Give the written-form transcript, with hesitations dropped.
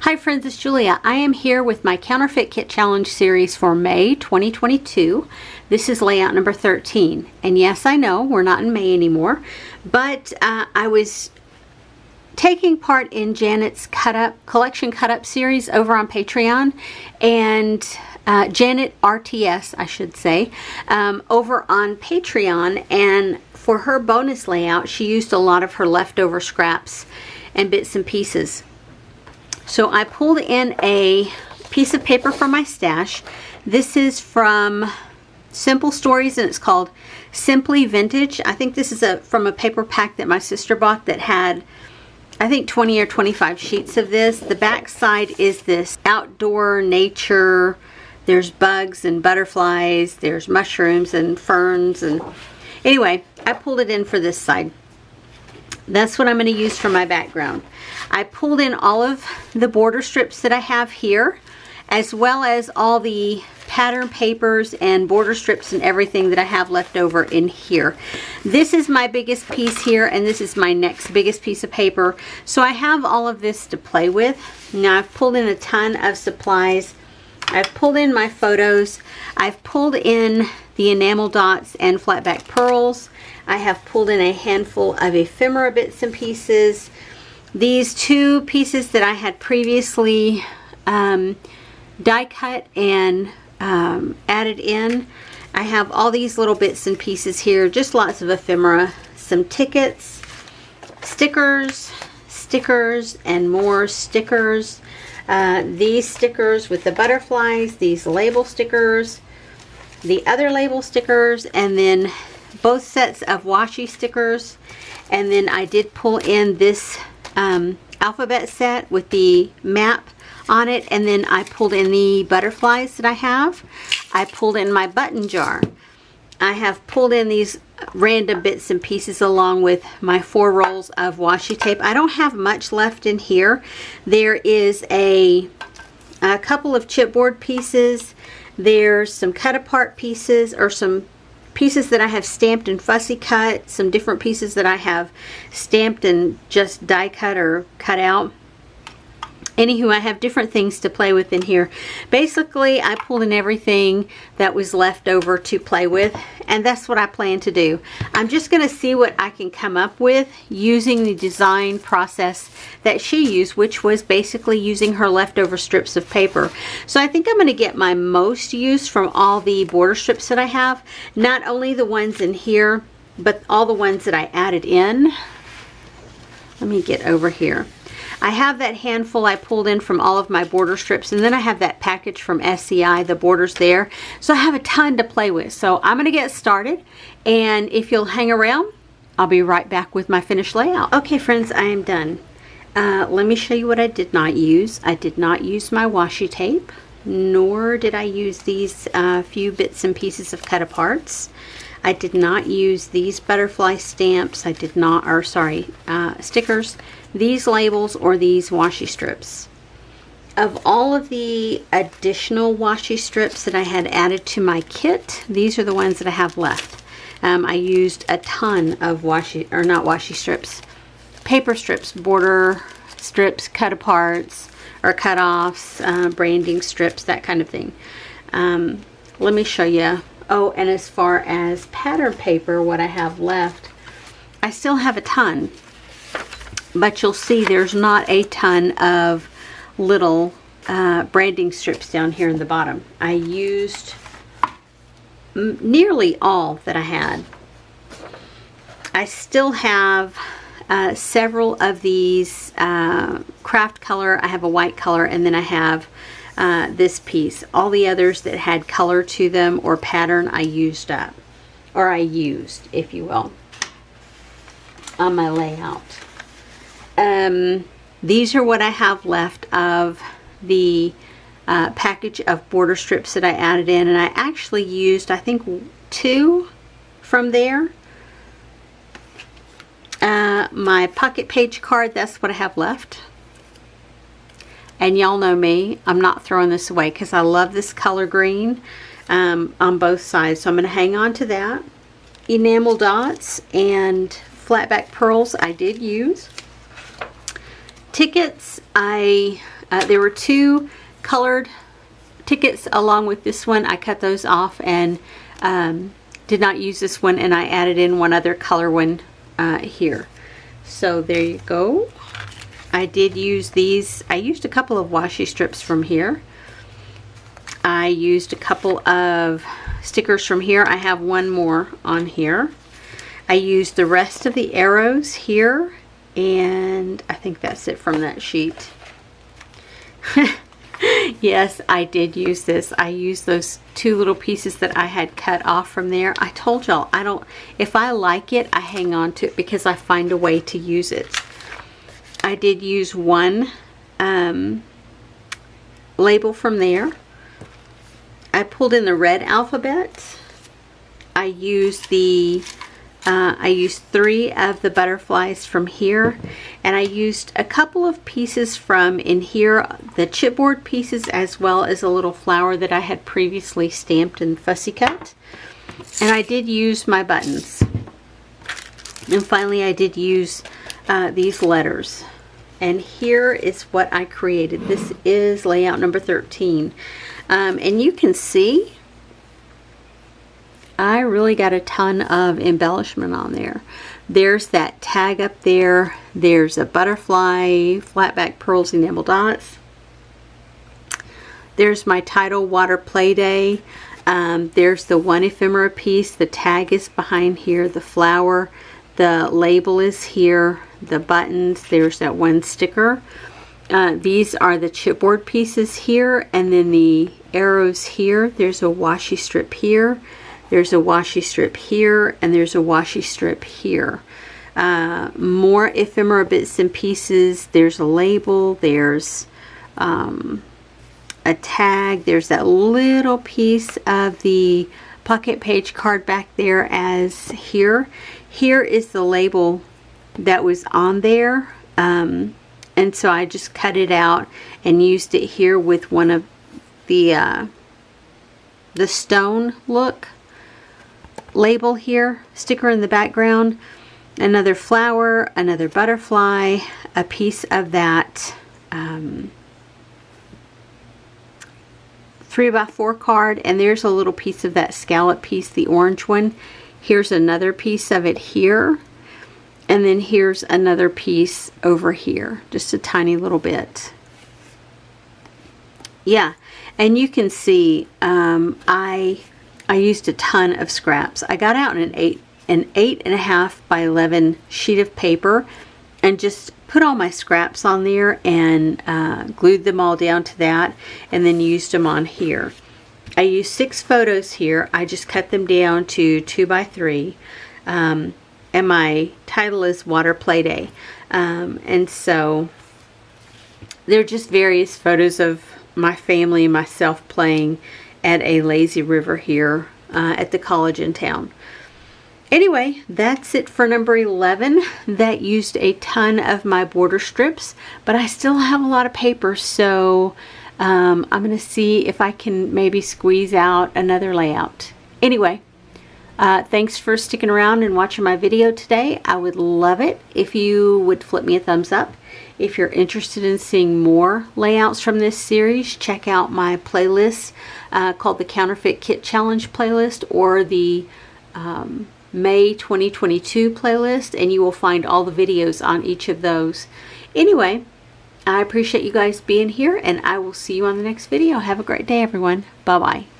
Hi friends, it's Julia. I am here with my Counterfeit Kit Challenge series for May 2022. This is layout number 13. And yes, I know we're not in May anymore, but I was taking part in Janet's collection cut up series over on Patreon, and Janet RTS, I should say, over on Patreon, and for her bonus layout she used a lot of her leftover scraps and bits and pieces. So I pulled in a piece of paper from my stash. This is from Simple Stories and it's called Simply Vintage. I think this is from a paper pack that my sister bought that had, I think, 20 or 25 sheets of this. The back side is this outdoor nature. There's bugs and butterflies. There's mushrooms and ferns. And anyway, I pulled it in for this side. That's what I'm going to use for my background. I pulled in all of the border strips that I have here, as well as all the pattern papers and border strips and everything that I have left over in here. This is my biggest piece here, and this is my next biggest piece of paper. So I have all of this to play with. Now I've pulled in a ton of supplies. I've pulled in my photos. I've pulled in the enamel dots and flat back pearls. I have pulled in a handful of ephemera bits and pieces. These two pieces that I had previously die cut and added in. I have all these little bits and pieces here, just lots of ephemera, some tickets, stickers, and more stickers. These stickers with the butterflies, these label stickers, the other label stickers, and then both sets of washi stickers. And then I did pull in this alphabet set with the map on it, and then I pulled in the butterflies that I have. I pulled in my button jar. I have pulled in these random bits and pieces along with my 4 rolls of washi tape. I don't have much left in here. There is a couple of chipboard pieces. There's some cut apart pieces, or some pieces that I have stamped and fussy cut, some different pieces that I have stamped and just die cut or cut out. Anywho, I have different things to play with in here. Basically, I pulled in everything that was left over to play with, and that's what I plan to do. I'm just going to see what I can come up with using the design process that she used, which was basically using her leftover strips of paper. So I think I'm going to get my most use from all the border strips that I have. Not only the ones in here, but all the ones that I added in. Let me get over here. I have that handful I pulled in from all of my border strips, and then I have that package from SCI, the borders there. So I have a ton to play with. So I'm going to get started, and if you'll hang around, I'll be right back with my finished layout. Okay friends, I am done. Let me show you what I did not use. I did not use my washi tape, nor did I use these few bits and pieces of cut aparts. I did not use these butterfly stamps. I did not, or sorry, stickers, these labels, or these washi strips. Of all of the additional washi strips that I had added to my kit, these are the ones that I have left. I used a ton of washi, or not washi strips, paper strips, border strips, cut aparts, or cut offs, branding strips, that kind of thing. Let me show you. Oh, and as far as pattern paper, what I have left, I still have a ton, but you'll see there's not a ton of little branding strips down here in the bottom. I used nearly all that I had. I still have several of these craft color. I have a white color, and then I have this piece. All the others that had color to them or pattern, I used up, or I used, if you will, on my layout. These are what I have left of the package of border strips that I added in, and I actually used, I think, 2 from there. My pocket page card, that's what I have left. And y'all know me, I'm not throwing this away because I love this color green on both sides. So I'm going to hang on to that. Enamel dots and flat back pearls I did use. Tickets, I There were 2 colored tickets along with this one. I cut those off and did not use this one, and I added in one other color one here. So there you go. I did use these. I used a couple of washi strips from here. I used a couple of stickers from here. I have one more on here. I used the rest of the arrows here, and I think that's it from that sheet. Yes, I did use this. I used those 2 little pieces that I had cut off from there. I told y'all, if I like it, I hang on to it because I find a way to use it. I did use one label from there. I pulled in the red alphabet. I used 3 of the butterflies from here, and I used a couple of pieces from in here, the chipboard pieces, as well as a little flower that I had previously stamped and fussy cut. And I did use my buttons. And finally I did use these letters. And here is what I created. This is layout number 13. And you can see I really got a ton of embellishment on there. There's that tag up there. There's a butterfly, flatback pearls, enamel dots. There's my title, Water Play Day. There's the one ephemera piece. The tag is behind here. The flower. The label is here. The buttons. There's that one sticker. These are the chipboard pieces here. And then the arrows here. There's a washi strip here. There's a washi strip here, and there's a washi strip here. More ephemera bits and pieces. There's a label. There's a tag. There's that little piece of the pocket page card back there as here. Here is the label that was on there. And so I just cut it out and used it here with one of the stone look label here, sticker in the background, another flower, another butterfly, a piece of that 3x4 card, and there's a little piece of that scallop piece, the orange one. Here's another piece of it here, and then here's another piece over here, just a tiny little bit. Yeah, and you can see I used a ton of scraps. I got out an 8.5 by 11 sheet of paper and just put all my scraps on there and glued them all down to that, and then used them on here. I used 6 photos here. I just cut them down to 2x3, and my title is Water Play Day. And so they're just various photos of my family and myself playing at a lazy river here at the college in town. Anyway, that's it for number 11. That used a ton of my border strips, but I still have a lot of paper, so I'm going to see if I can maybe squeeze out another layout. Anyway, thanks for sticking around and watching my video today. I would love it if you would flip me a thumbs up. If you're interested in seeing more layouts from this series, check out my playlist called the Counterfeit Kit Challenge playlist, or the May 2022 playlist, and you will find all the videos on each of those. Anyway, I appreciate you guys being here, and I will see you on the next video. Have a great day, everyone. Bye-bye.